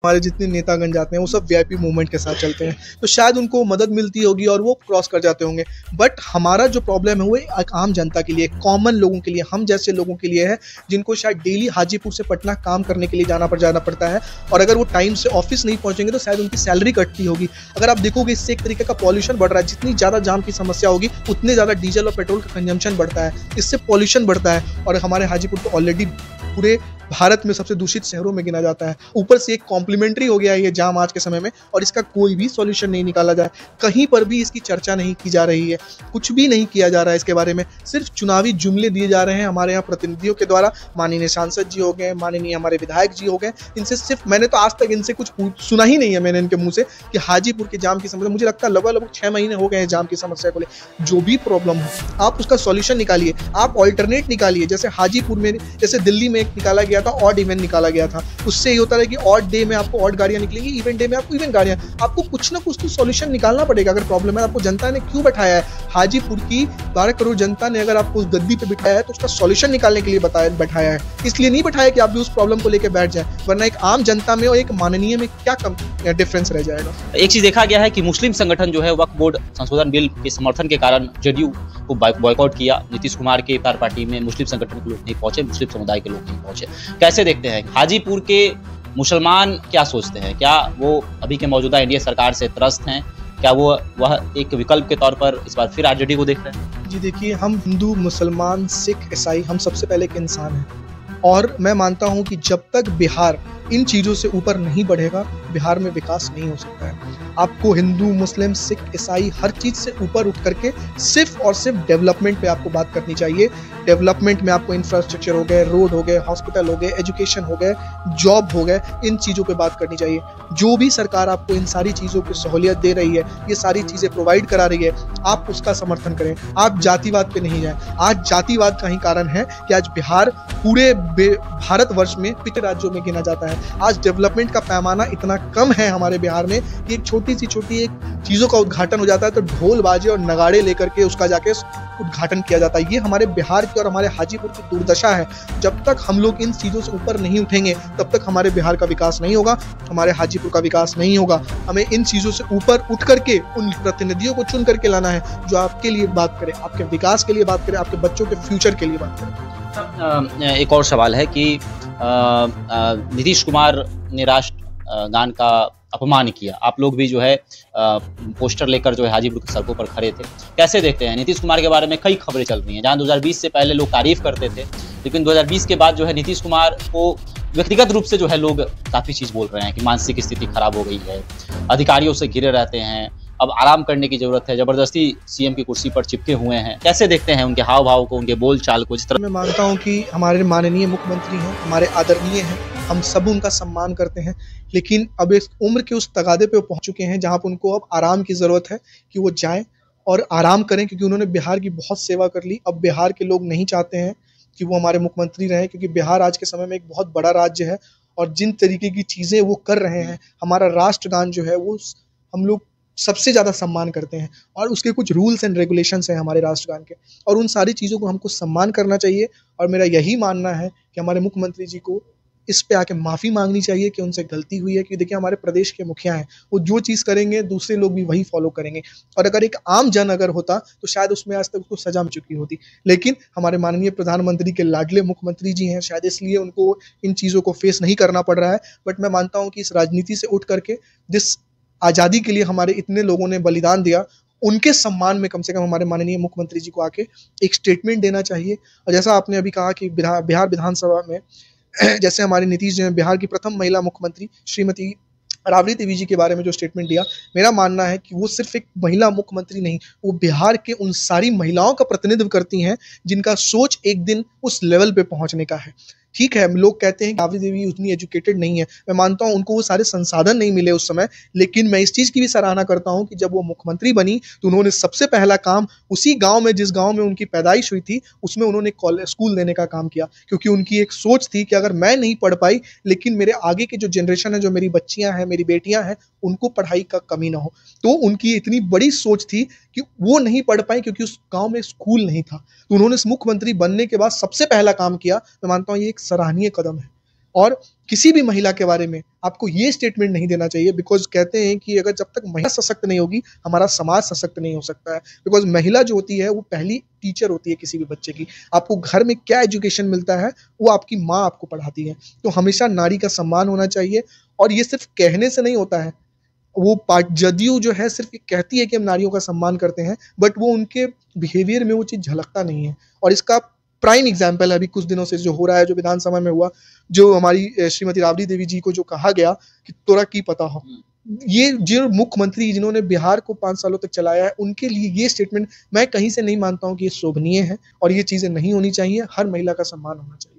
हमारे जितने नेतागण जाते हैं वो सब वीआईपी मूवमेंट के साथ चलते हैं, तो शायद उनको मदद मिलती होगी और वो क्रॉस कर जाते होंगे। बट हमारा जो प्रॉब्लम है वो एक आम जनता के लिए, कॉमन लोगों के लिए, हम जैसे लोगों के लिए है, जिनको शायद डेली हाजीपुर से पटना काम करने के लिए जाना पड़ता है, और अगर वो टाइम से ऑफिस नहीं पहुंचेंगे तो शायद उनकी सैलरी कटती होगी। अगर आप देखोगे इससे एक तरीके का पॉल्यूशन बढ़ रहा है, जितनी ज़्यादा जाम की समस्या होगी उतने ज़्यादा डीजल और पेट्रोल का कंजम्पशन बढ़ता है, इससे पॉल्यूशन बढ़ता है, और हमारे हाजीपुर तो ऑलरेडी पूरे भारत में सबसे दूषित शहरों में गिना जाता है। ऊपर से एक कॉम्प्लीमेंट्री हो गया है ये जाम आज के समय में, और इसका कोई भी सॉल्यूशन नहीं निकाला जाए, कहीं पर भी इसकी चर्चा नहीं की जा रही है, कुछ भी नहीं किया जा रहा है इसके बारे में। सिर्फ चुनावी जुमले दिए जा रहे हैं हमारे यहाँ प्रतिनिधियों के द्वारा, माननीय सांसद जी हो गए, माननीय हमारे विधायक जी हो गए, इनसे सिर्फ मैंने तो आज तक इनसे कुछ सुना ही नहीं है मैंने इनके मुंह से कि हाजीपुर के जाम की समस्या, मुझे लगता है लगभग 6 महीने हो गए हैं जाम की समस्या को लेकर। जो भी प्रॉब्लम हो आप उसका सॉल्यूशन निकालिए, आप ऑल्टरनेट निकालिए। जैसे हाजीपुर में, जैसे दिल्ली में एक निकाला गया था, ऑड इवेंट निकाला गया था, उससे ये होता है कि ऑड डे में आपको ऑड गाड़ियां निकलेंगी, इवेंट डे में आपको इवेंट गाड़ियां। आपको कुछ ना कुछ तो सॉल्यूशन निकालना पड़ेगा। अगर प्रॉब्लम है, आपको जनता ने क्यों बैठाया है, हाजीपुर की 12 करोड़ जनता ने अगर आपको उस गद्दी पे बिठाया है तो उसका सॉल्यूशन निकालने के लिए बैठाया है, इसलिए नहीं बैठाया कि आप भी उस प्रॉब्लम को लेकर बैठ जाए, वरना एक आम जनता में और एक माननीय में क्या कम डिफरेंस रह जाएगा। एक चीज देखा गया है कि मुस्लिम संगठन जो है वक्फ बोर्ड संशोधन बिल के समर्थन के कारण जेडीयू को बॉयकॉट किया। नीतीश कुमार के इफ्तार पार्टी में मुस्लिम संगठन के लोग नहीं पहुंचे, मुस्लिम समुदाय के लोग नहीं पहुंचे। कैसे देखते हैं हाजीपुर के मुसलमान, क्या सोचते हैं? क्या वो अभी के मौजूदा एनडीए सरकार से त्रस्त हैं? क्या वह एक विकल्प के तौर पर इस बार फिर आरजेडी को देख रहे हैं? जी देखिए, हम हिंदू, मुसलमान, सिख, ईसाई, हम सबसे पहले एक इंसान हैं, और मैं मानता हूं कि जब तक बिहार इन चीज़ों से ऊपर नहीं बढ़ेगा, बिहार में विकास नहीं हो सकता है। आपको हिंदू, मुस्लिम, सिख, ईसाई हर चीज़ से ऊपर उठ करके सिर्फ और सिर्फ डेवलपमेंट पे आपको बात करनी चाहिए। डेवलपमेंट में आपको इंफ्रास्ट्रक्चर हो गए, रोड हो गए, हॉस्पिटल हो गए, एजुकेशन हो गए, जॉब हो गए, इन चीज़ों पे बात करनी चाहिए। जो भी सरकार आपको इन सारी चीज़ों की सहूलियत दे रही है, ये सारी चीज़ें प्रोवाइड करा रही है, आप उसका समर्थन करें। आप जातिवाद पे नहीं जाएं। आज जातिवाद का ही कारण है कि आज बिहार पूरे भारतवर्ष में पिछड़े राज्यों में गिना जाता है। आज डेवलपमेंट का पैमाना इतना कम है हमारे बिहार में कि एक छोटी एक चीज़ों का उद्घाटन हो जाता है तो ढोल बाजे और नगाड़े लेकर के उसका जाके उद्घाटन किया जाता है। ये हमारे बिहार की और हमारे हाजीपुर की दुर्दशा है। जब तक हम लोग इन चीज़ों से ऊपर नहीं उठेंगे तब तक हमारे बिहार का विकास नहीं होगा, हमारे हाजीपुर का विकास नहीं होगा। हमें इन चीज़ों से ऊपर उठ करके उन प्रतिनिधियों को चुन करके लाना है जो आपके लिए बात करें, आपके विकास के लिए बात करें, आपके बच्चों के फ्यूचर के लिए बात करें। एक और सवाल है कि नीतीश कुमार ने राष्ट्रगान का अपमान किया। आप लोग भी जो है पोस्टर लेकर जो है हाजीपुर की सड़कों पर खड़े थे। कैसे देखते हैं? नीतीश कुमार के बारे में कई खबरें चल रही हैं, जहां 2020 से पहले लोग तारीफ करते थे, लेकिन 2020 के बाद जो है नीतीश कुमार को व्यक्तिगत रूप से जो है लोग काफ़ी चीज़ बोल रहे हैं कि मानसिक स्थिति खराब हो गई है, अधिकारियों से घिरे रहते हैं, अब आराम करने की जरूरत है, जबरदस्ती सीएम की कुर्सी पर चिपके हुए हैं। कैसे देखते हैं उनके हाव भाव को, उनके बोल चाल को? जिस तरह मैं मानता हूं कि हमारे माननीय मुख्यमंत्री हैं, हमारे आदरणीय हैं, हम सब उनका सम्मान करते हैं, लेकिन अब इस उम्र के उस तगादे पे वो पहुंच चुके हैं जहां पर उनको अब आराम की ज़रूरत है कि वो जाएं और आराम करें, क्योंकि उन्होंने बिहार की बहुत सेवा कर ली। अब बिहार के लोग नहीं चाहते हैं कि वो हमारे मुख्यमंत्री रहें, क्योंकि बिहार आज के समय में एक बहुत बड़ा राज्य है, और जिन तरीके की चीज़ें वो कर रहे हैं, हमारा राष्ट्रगान जो है वो हम लोग सबसे ज़्यादा सम्मान करते हैं, और उसके कुछ रूल्स एंड रेगुलेशंस हैं हमारे राष्ट्रगान के, और उन सारी चीज़ों को हमको सम्मान करना चाहिए। और मेरा यही मानना है कि हमारे मुख्यमंत्री जी को इस पे आके माफ़ी मांगनी चाहिए कि उनसे गलती हुई है। कि देखिए, हमारे प्रदेश के मुखिया हैं, वो जो चीज़ करेंगे दूसरे लोग भी वही फॉलो करेंगे, और अगर एक आम जन अगर होता तो शायद उसमें आज तक उसको सजा मिल चुकी होती। लेकिन हमारे माननीय प्रधानमंत्री के लाडले मुख्यमंत्री जी हैं, शायद इसलिए उनको इन चीज़ों को फेस नहीं करना पड़ रहा है। बट मैं मानता हूँ कि इस राजनीति से उठ करके जिस आज़ादी के लिए हमारे इतने लोगों ने बलिदान दिया, उनके सम्मान में कम से कम हमारे माननीय मुख्यमंत्री जी को आके एक स्टेटमेंट देना चाहिए। और जैसा आपने अभी कहा कि बिहार विधानसभा में जैसे हमारे नीतीश जी ने बिहार की प्रथम महिला मुख्यमंत्री श्रीमती राबड़ी देवी जी के बारे में जो स्टेटमेंट दिया, मेरा मानना है कि वो सिर्फ एक महिला मुख्यमंत्री नहीं, वो बिहार के उन सारी महिलाओं का प्रतिनिधित्व करती हैं जिनका सोच एक दिन उस लेवल पे पहुंचने का है। ठीक है, लोग कहते हैं कि राबड़ी देवी उतनी एजुकेटेड नहीं है, मैं मानता हूं उनको वो सारे संसाधन नहीं मिले उस समय, लेकिन मैं इस चीज़ की भी सराहना करता हूं कि जब वो मुख्यमंत्री बनी तो उन्होंने सबसे पहला काम उसी गांव में, जिस गांव में उनकी पैदाइश हुई थी, उसमें उन्होंने स्कूल देने का काम किया, क्योंकि उनकी एक सोच थी कि अगर मैं नहीं पढ़ पाई, लेकिन मेरे आगे की जो जनरेशन है, जो मेरी बच्चियां हैं, मेरी बेटियां हैं, उनको पढ़ाई का कमी ना हो। तो उनकी इतनी बड़ी सोच थी कि वो नहीं पढ़ पाई क्योंकि उस गांव में स्कूल नहीं था, तो उन्होंने मुख्यमंत्री बनने के बाद सबसे पहला काम किया। मैं मानता हूँ ये एक सराहनीय कदम है। और किसी भी महिला के बारे में आपको ये स्टेटमेंट नहीं देना चाहिए, बिकॉज़ कहते हैं कि अगर जब तक महिला सशक्त नहीं होगी, हमारा समाज सशक्त नहीं हो सकता है। बिकॉज़ महिला जो होती है वो पहली टीचर होती है किसी भी बच्चे की। आपको घर में क्या एजुकेशन मिलता है, वो आपकी माँ आपको पढ़ाती है। तो हमेशा नारी का सम्मान होना चाहिए, और ये सिर्फ़ कहने से नहीं होता है। वो पार्ट जदयू जो है सिर्फ़ ये कहती है कि हम नारियों का सम्मान करते हैं, बट वो उनके बिहेवियर में वो चीज़ झलकता नहीं है। और इसका प्राइम एग्ज़ाम्पल है अभी कुछ दिनों से जो हो रहा है, जो विधानसभा में हुआ, जो हमारी श्रीमती राबड़ी देवी जी को जो कहा गया कि तोरा की पता हो। ये जो मुख्यमंत्री जिन्होंने बिहार को 5 सालों तक चलाया है, उनके लिए ये स्टेटमेंट मैं कहीं से नहीं मानता हूँ कि ये शोभनीय है, और ये चीज़ें नहीं होनी चाहिए। हर महिला का सम्मान होना चाहिए।